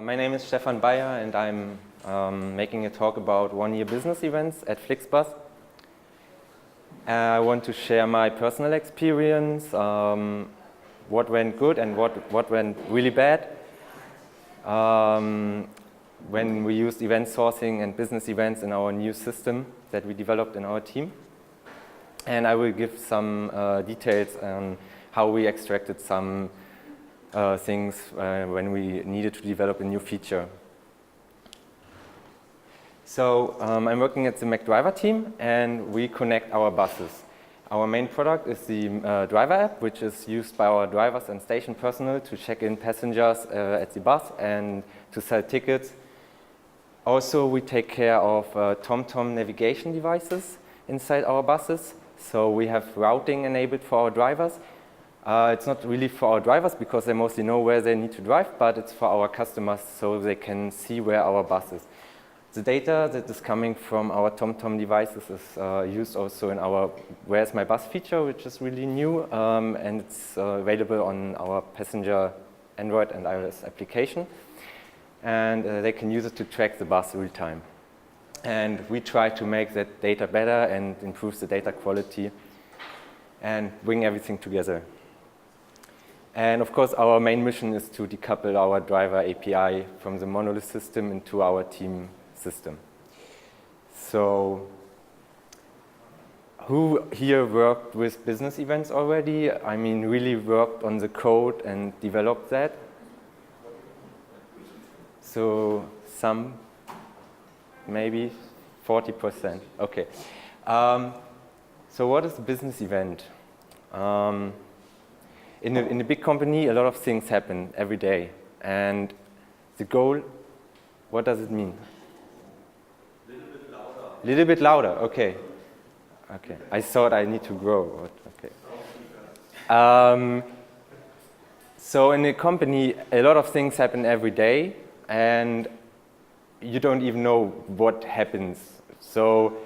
My name is Stefan Beier, and I'm making a talk about one-year business events at FlixBus. I want to share my personal experience, what went good and what went really bad when we used event sourcing and business events in our new system that we developed in our team. And I will give some details on how we extracted some things when we needed to develop a new feature. So I'm working at the McDriver team, and we connect our buses. Our main product is the driver app, which is used by our drivers and station personnel to check in passengers at the bus and to sell tickets. Also, we take care of TomTom navigation devices inside our buses. So we have routing enabled for our drivers. It's not really for our drivers because they mostly know where they need to drive, but it's for our customers so they can see where our bus is. The data that is coming from our TomTom devices is used also in our Where's My Bus feature, which is really new, and it's available on our passenger Android and iOS application. And they can use it to track the bus real time. And we try to make that data better and improve the data quality and bring everything together. And of course, our main mission is to decouple our driver API from the monolith system into our team system. So, who here worked with business events already? I mean, really worked on the code and developed that? So, some, maybe 40%. Okay. So, what is a business event? In a big company, a lot of things happen every day. And the goal, what does it mean? A little bit louder. A little bit louder, okay. Okay, I thought I need to grow, but okay. So in a company, a lot of things happen every day, and you don't even know what happens. So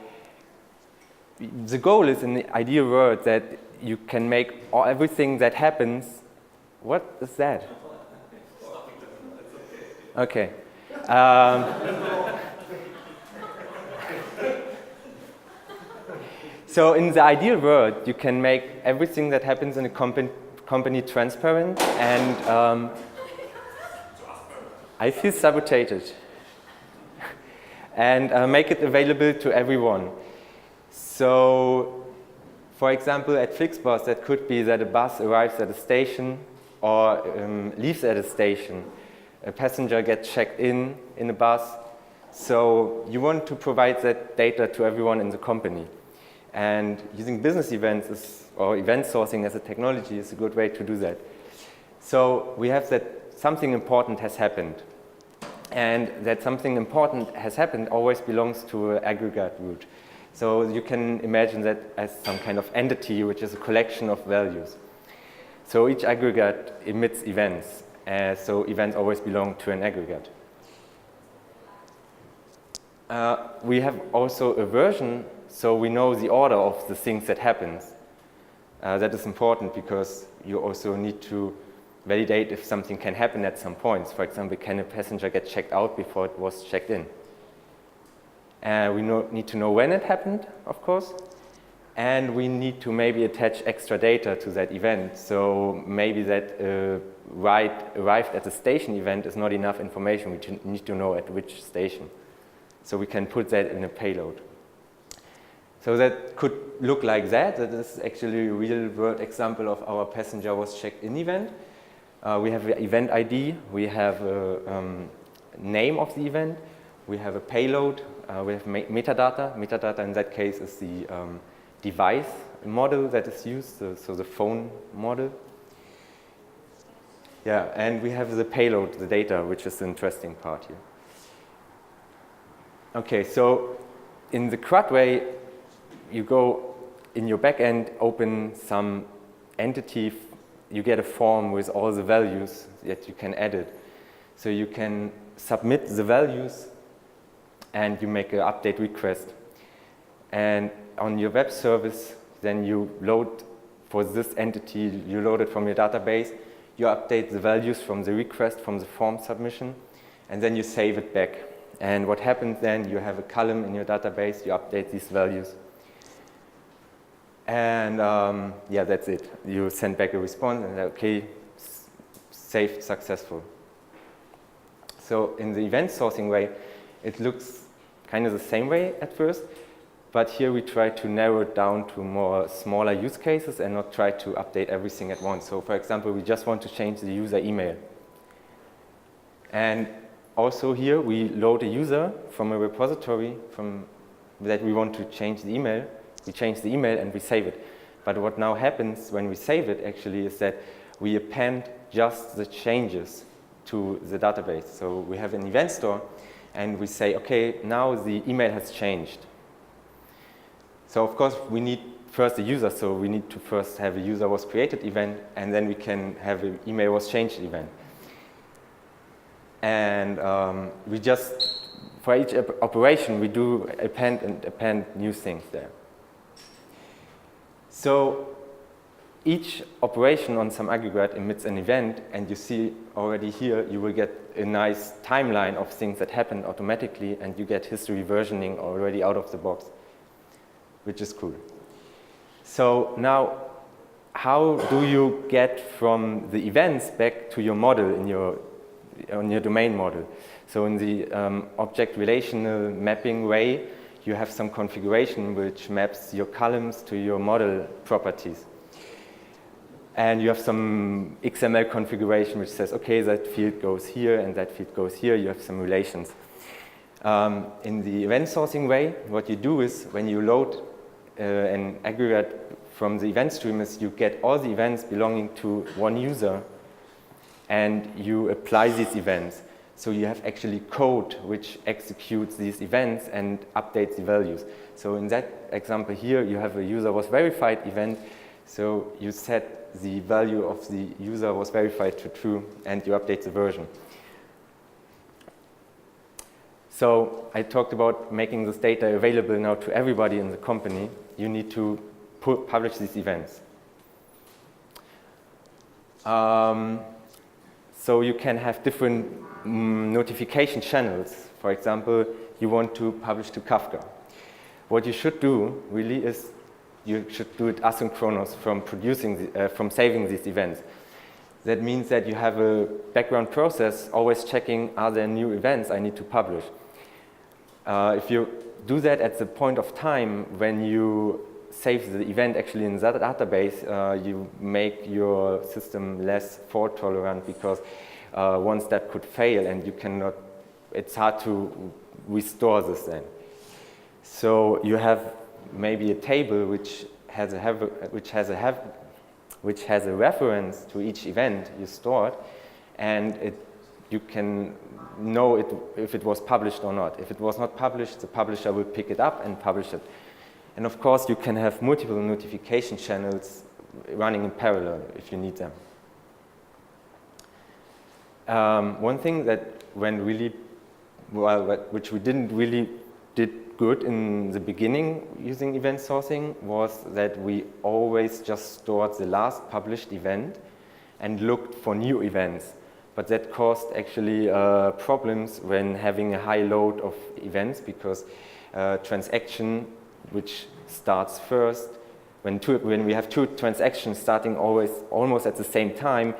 the goal is, in the ideal world, that you can make everything that happens. What is that? Okay. So in the ideal world, you can make everything that happens in a company transparent, and I feel sabotaged. And make it available to everyone. So, for example, at FlixBus, that could be that a bus arrives at a station or leaves at a station. A passenger gets checked in a bus. So you want to provide that data to everyone in the company. And using business events or event sourcing as a technology is a good way to do that. So we have that something important has happened. And that something important has happened always belongs to an aggregate root. So you can imagine that as some kind of entity, which is a collection of values. So each aggregate emits events. So events always belong to an aggregate. We have also a version, so we know the order of the things that happens. That is important because you also need to validate if something can happen at some points. For example, can a passenger get checked out before it was checked in? We need to know when it happened, of course, and we need to maybe attach extra data to that event. So maybe that arrived at the station event is not enough information. We need to know at which station. So we can put that in a payload. So that could look like that. That is actually a real-world example of our passenger was checked in event. We have an event ID. We have a name of the event. We have a payload. We have metadata. Metadata in that case is the device model that is used, so the phone model. Yeah, and we have the payload, the data, which is the interesting part here. Okay, so in the CRUD way, you go in your backend, open some entity, you get a form with all the values that you can edit. So you can submit the values and you make an update request. And on your web service, then you load for this entity, you load it from your database, you update the values from the request, from the form submission, and then you save it back. And what happens then, you have a column in your database, you update these values. And yeah, that's it. You send back a response and say, okay, saved, successful. So in the event sourcing way, it looks kind of the same way at first, but here we try to narrow it down to more smaller use cases and not try to update everything at once. So for example, we just want to change the user email. And also here we load a user from a repository that we want to change the email. We change the email and we save it. But what now happens when we save it actually is that we append just the changes to the database. So we have an event store and we say, okay, now the email has changed. So of course we need first a user, so we need to first have a user was created event, and then we can have an email was changed event. And we just, for each operation, we do append new things there. So each operation on some aggregate emits an event, and you see already here, you will get a nice timeline of things that happen automatically, and you get history versioning already out of the box, which is cool. So now, how do you get from the events back to your model on your domain model? So in the object relational mapping way, you have some configuration which maps your columns to your model properties. And you have some XML configuration which says, okay, that field goes here and that field goes here. You have some relations. In the event sourcing way, what you do is when you load an aggregate from the event stream is you get all the events belonging to one user and you apply these events. So you have actually code which executes these events and updates the values. So in that example here, you have a user was verified event. So you set the value of the user was verified to true and you update the version. So I talked about making this data available now to everybody in the company. You need to publish these events. So you can have different notification channels. For example, you want to publish to Kafka. What you should do really is you should do it asynchronous from saving these events. That means that you have a background process always checking, are there new events I need to publish? If you do that at the point of time when you save the event actually in that database, you make your system less fault tolerant because one step could fail and you cannot, it's hard to restore this then. So you have maybe a table which has a reference to each event you stored, and you can know if it was published or not. If it was not published, the publisher will pick it up and publish it. And of course, you can have multiple notification channels running in parallel if you need them. One thing that went really well, which we didn't really did good in the beginning using event sourcing, was that we always just stored the last published event and looked for new events. But that caused actually problems when having a high load of events, because transaction which starts first, when we have two transactions starting almost at the same time,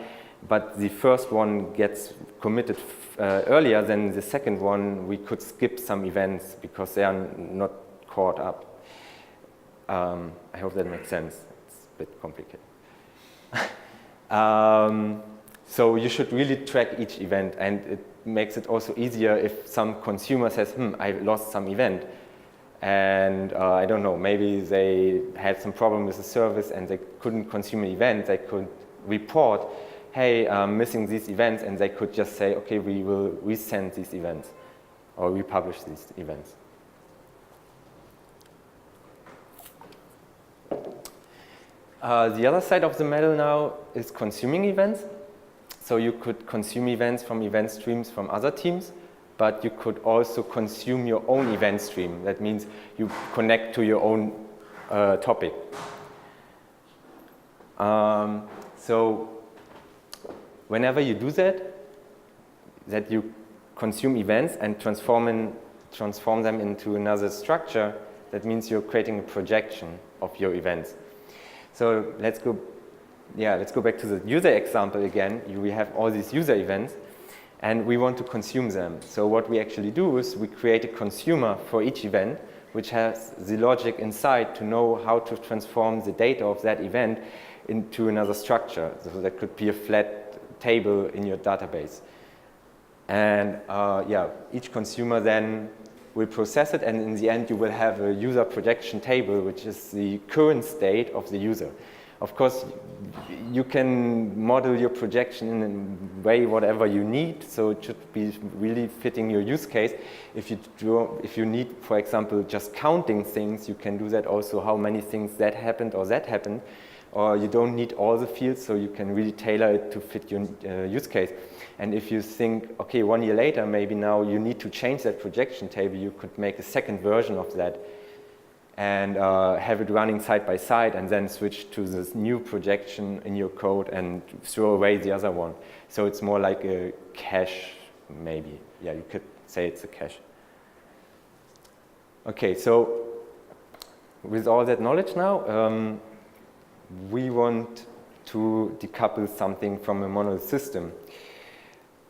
but the first one gets committed earlier than the second one, we could skip some events because they are not caught up. I hope that makes sense. It's a bit complicated. So you should really track each event, and it makes it also easier if some consumer says, I lost some event. And I don't know, maybe they had some problem with the service and they couldn't consume an event. They could report, hey, I'm missing these events, and they could just say, okay, we will resend these events or republish these events. The other side of the medal now is consuming events. So you could consume events from event streams from other teams, but you could also consume your own event stream. That means you connect to your own topic. So whenever you do that you consume events and transform them into another structure, that means you're creating a projection of your events. So let's go back to the user example again. We have all these user events, and we want to consume them. So what we actually do is we create a consumer for each event, which has the logic inside to know how to transform the data of that event into another structure. So that could be a flat table in your database. And each consumer then will process it, and in the end you will have a user projection table, which is the current state of the user. Of course, you can model your projection in a way whatever you need, so it should be really fitting your use case. If you need, for example, just counting things, you can do that also, how many things that happened, or you don't need all the fields, so you can really tailor it to fit your use case. And if you think, okay, 1 year later, maybe now you need to change that projection table, you could make a second version of that and have it running side by side, and then switch to this new projection in your code and throw away the other one. So it's more like a cache, maybe. Yeah, you could say it's a cache. Okay, so with all that knowledge now, we want to decouple something from a monolith system.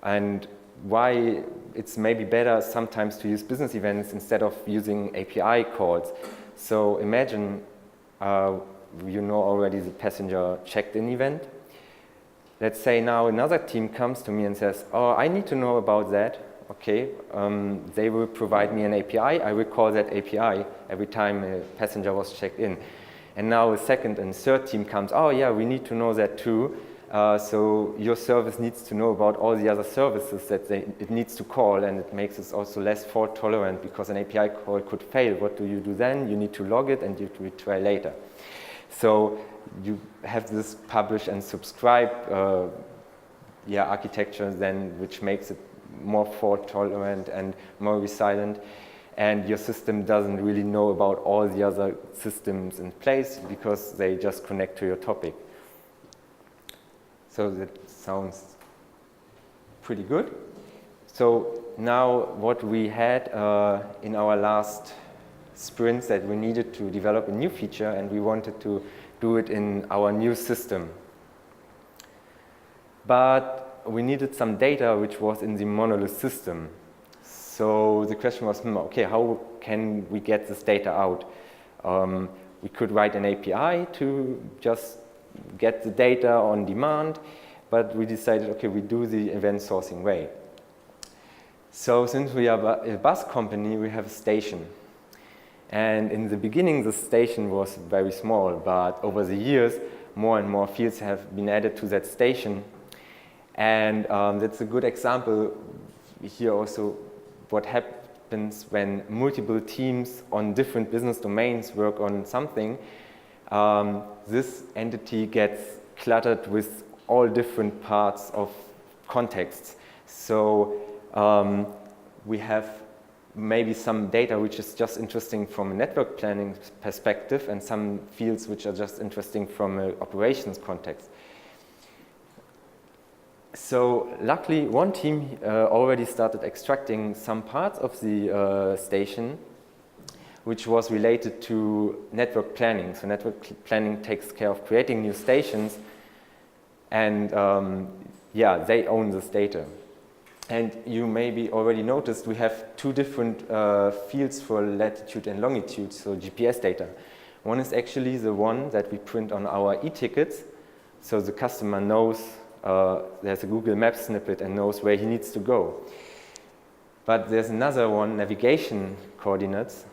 And why it's maybe better sometimes to use business events instead of using API calls. So imagine, you know already the passenger checked-in event. Let's say now another team comes to me and says, oh, I need to know about that. Okay, they will provide me an API. I will call that API every time a passenger was checked in. And now a second and third team comes, oh yeah, we need to know that too. So your service needs to know about all the other services that it needs to call, and it makes it also less fault tolerant because an API call could fail. What do you do then? You need to log it and you retry later. So you have this publish and subscribe architecture then, which makes it more fault tolerant and more resilient. And your system doesn't really know about all the other systems in place because they just connect to your topic. So that sounds pretty good. So now what we had in our last sprints that we needed to develop a new feature, and we wanted to do it in our new system. But we needed some data which was in the monolith system. So the question was, okay, how can we get this data out? We could write an API to just get the data on demand, but we decided, okay, we do the event sourcing way. So since we are a bus company, we have a station. And in the beginning, the station was very small, but over the years, more and more fields have been added to that station. And that's a good example here also what happens when multiple teams on different business domains work on something. This entity gets cluttered with all different parts of contexts. So we have maybe some data which is just interesting from a network planning perspective, and some fields which are just interesting from an operations context. So luckily, one team already started extracting some parts of the station which was related to network planning. So network planning takes care of creating new stations, and they own this data. And you maybe already noticed we have two different fields for latitude and longitude, so GPS data. One is actually the one that we print on our e-tickets, so the customer knows there's a Google Maps snippet and knows where he needs to go. But there's another one, navigation coordinates,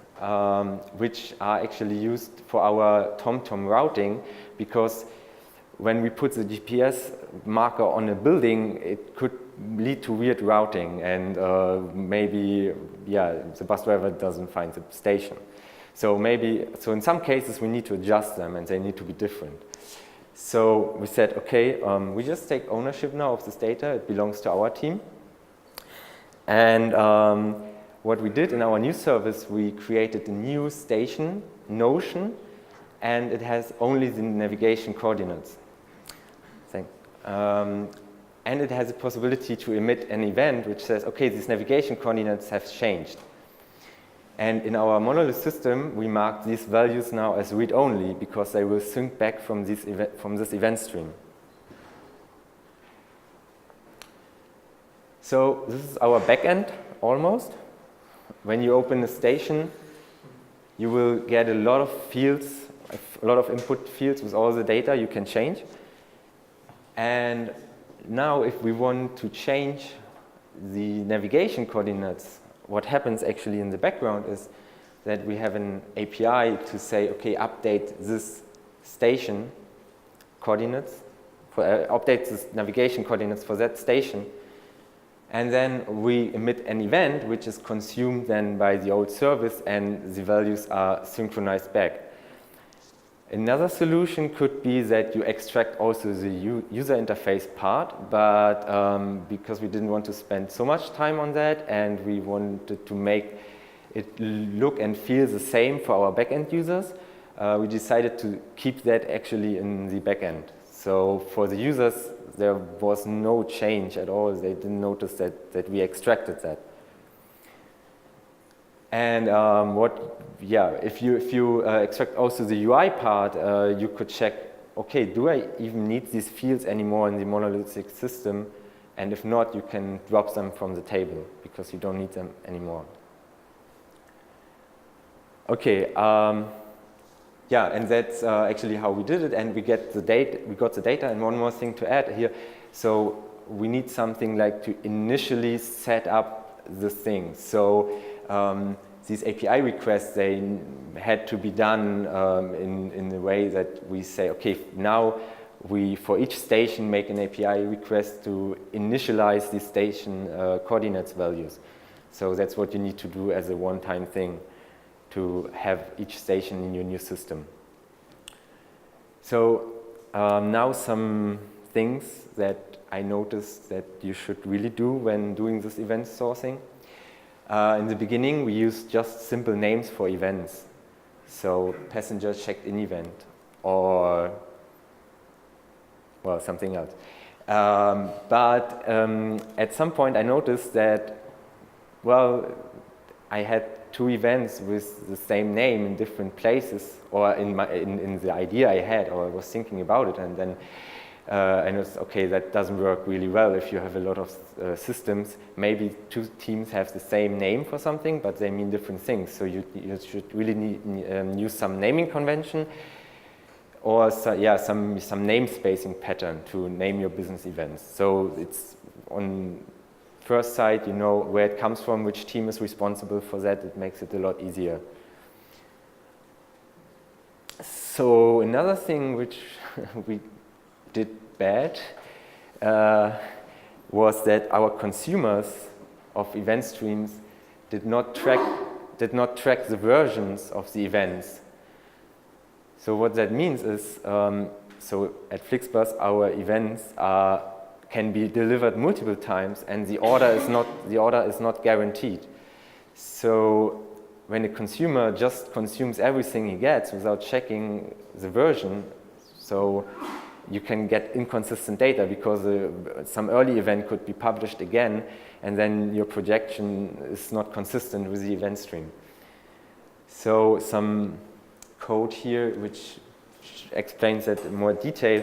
which are actually used for our TomTom routing, because when we put the GPS marker on a building, it could lead to weird routing, and maybe the bus driver doesn't find the station. So in some cases we need to adjust them, and they need to be different. So we said, okay, we just take ownership now of this data. It belongs to our team. And what we did in our new service, we created a new station, Notion, and it has only the navigation coordinates. and it has a possibility to emit an event which says, okay, these navigation coordinates have changed. And in our monolith system, we mark these values now as read-only because they will sync back from this event stream. So this is our backend, almost. When you open a station, you will get a lot of fields, a lot of input fields with all the data you can change. And now if we want to change the navigation coordinates, what happens actually in the background is that we have an API to say, okay, update this station coordinates, update this navigation coordinates for that station. And then we emit an event which is consumed then by the old service and the values are synchronized back. Another solution could be that you extract also the user interface part, but because we didn't want to spend so much time on that and we wanted to make it look and feel the same for our backend users, we decided to keep that actually in the backend. So for the users, there was no change at all. They didn't notice that we extracted that. And if you extract also the UI part, you could check, okay, do I even need these fields anymore in the monolithic system? And if not, you can drop them from the table because you don't need them anymore. Okay, and that's actually how we did it, and we got the data. And one more thing to add here, so we need something like to initially set up the thing. So these API requests, they had to be done in the way that we say, okay, now we for each station make an API request to initialize the station coordinates values. So that's what you need to do as a one-time thing, to have each station in your new system. So now some things that I noticed that you should really do when doing this event sourcing. In the beginning, we used just simple names for events. So passenger checked-in event or, well, something else. But at some point, I noticed that, well, I had 2 events with the same name in different places, or in the idea I had, or I was thinking about it, and then I noticed, okay, that doesn't work really well if you have a lot of systems. Maybe 2 teams have the same name for something, but they mean different things. So you should really use some naming convention, or some name spacing pattern to name your business events. So it's on first sight, you know where it comes from, which team is responsible for that. It makes it a lot easier. So another thing which we did bad was that our consumers of event streams did not track the versions of the events. So what that means is, so at FlixBus, our events can be delivered multiple times, and the order is not guaranteed. So when a consumer just consumes everything he gets without checking the version, so you can get inconsistent data because some early event could be published again, and then your projection is not consistent with the event stream. So some code here which explains that in more detail.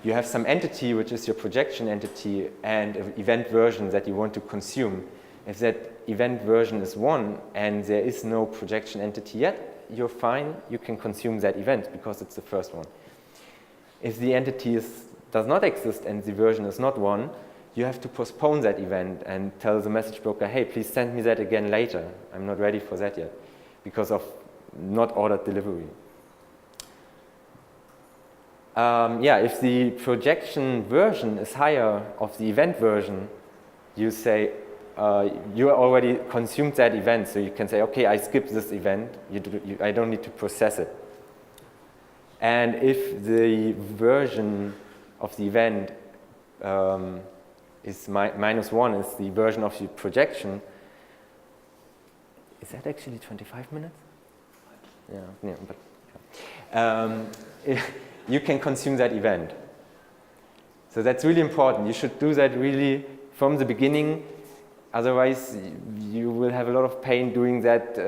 You have some entity which is your projection entity and an event version that you want to consume. If that event version is 1 and there is no projection entity yet, you're fine, you can consume that event because it's the first one. If the entity does not exist and the version is not 1, you have to postpone that event and tell the message broker, hey, please send me that again later. I'm not ready for that yet because of not ordered delivery. If the projection version is higher of the event version, you say, you already consumed that event, so you can say, okay, I skipped this event, I don't need to process it. And if the version of the event is -1 is the version of the projection, is that actually 25 minutes? Yeah, but you can consume that event. So that's really important. You should do that really from the beginning. Otherwise, you will have a lot of pain doing that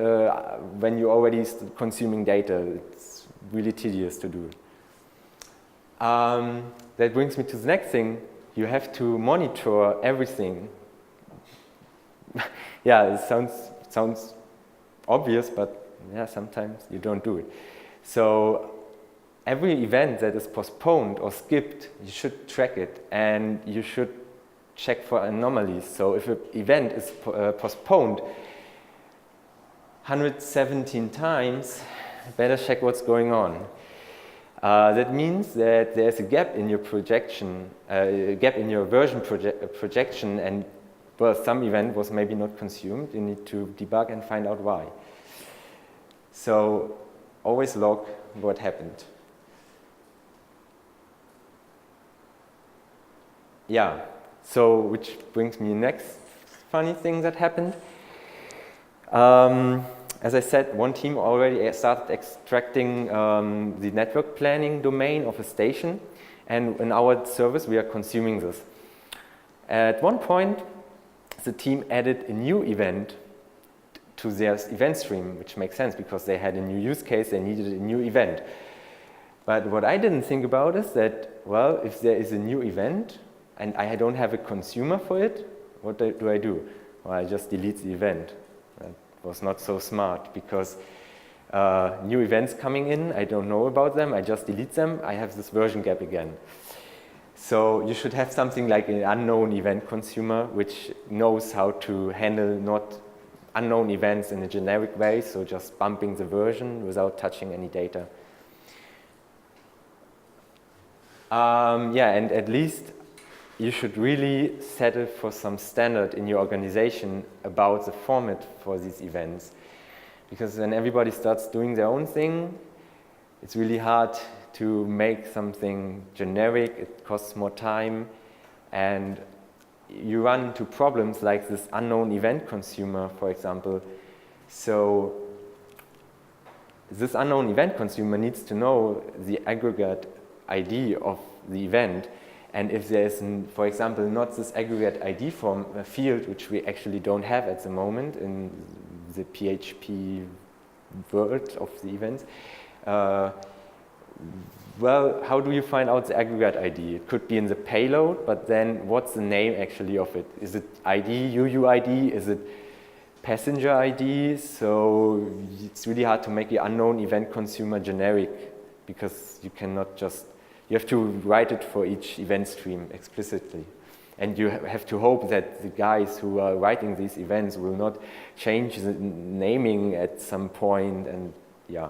when you're already consuming data. It's really tedious to do. That brings me to the next thing. You have to monitor everything. Yeah, it sounds obvious, but yeah, sometimes you don't do it. So every event that is postponed or skipped, you should track it, and you should check for anomalies. So if an event is postponed 117 times, better check what's going on. That means that there's a gap in your projection, a gap in your version projection, and well, some event was maybe not consumed. You need to debug and find out why. So always log what happened. Yeah, so which brings me to the next funny thing that happened. As I said, one team already started extracting the network planning domain of a station, and in our service we are consuming this. At one point, the team added a new event to their event stream, which makes sense because they had a new use case, they needed a new event. But what I didn't think about is that, well, if there is a new event and I don't have a consumer for it, what do I do? Well, I just delete the event. That was not so smart because new events coming in, I don't know about them, I just delete them, I have this version gap again. So you should have something like an unknown event consumer which knows how to handle not unknown events in a generic way, so just bumping the version without touching any data. Yeah, and at least you should really settle for some standard in your organization about the format for these events. Because when everybody starts doing their own thing, it's really hard to make something generic, it costs more time, and you run into problems like this unknown event consumer, for example. So this unknown event consumer needs to know the aggregate ID of the event, and if there is, for example, not this aggregate ID form field, which we actually don't have at the moment in the PHP world of the events, well, how do you find out the aggregate ID? It could be in the payload, but then what's the name actually of it? Is it ID, UUID? Is it passenger ID? So it's really hard to make the unknown event consumer generic because you cannot just, you have to write it for each event stream explicitly. And you have to hope that the guys who are writing these events will not change the naming at some point, and yeah.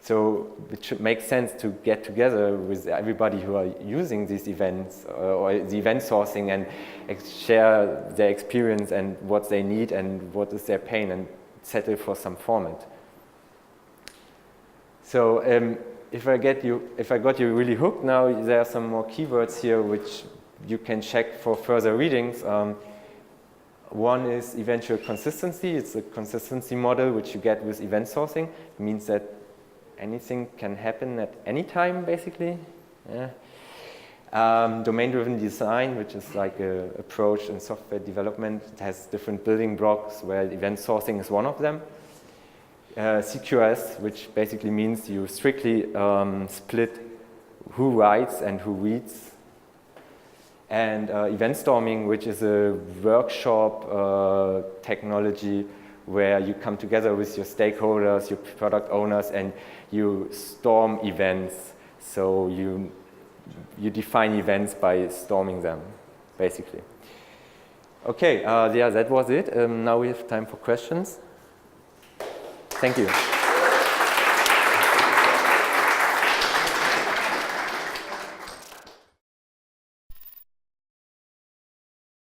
So it should make sense to get together with everybody who are using these events or the event sourcing and share their experience and what they need and what is their pain and settle for some format. So if I got you really hooked now, there are some more keywords here which you can check for further readings. One is eventual consistency. It's a consistency model which you get with event sourcing. It means that anything can happen at any time, basically. Yeah. Domain-driven design, which is like an approach in software development. It has different building blocks where event sourcing is one of them. CQRS, which basically means you strictly split who writes and who reads. And event storming, which is a workshop technology where you come together with your stakeholders, your product owners, and you storm events. So you define events by storming them, basically. Okay, yeah, that was it. Now we have time for questions. Thank you.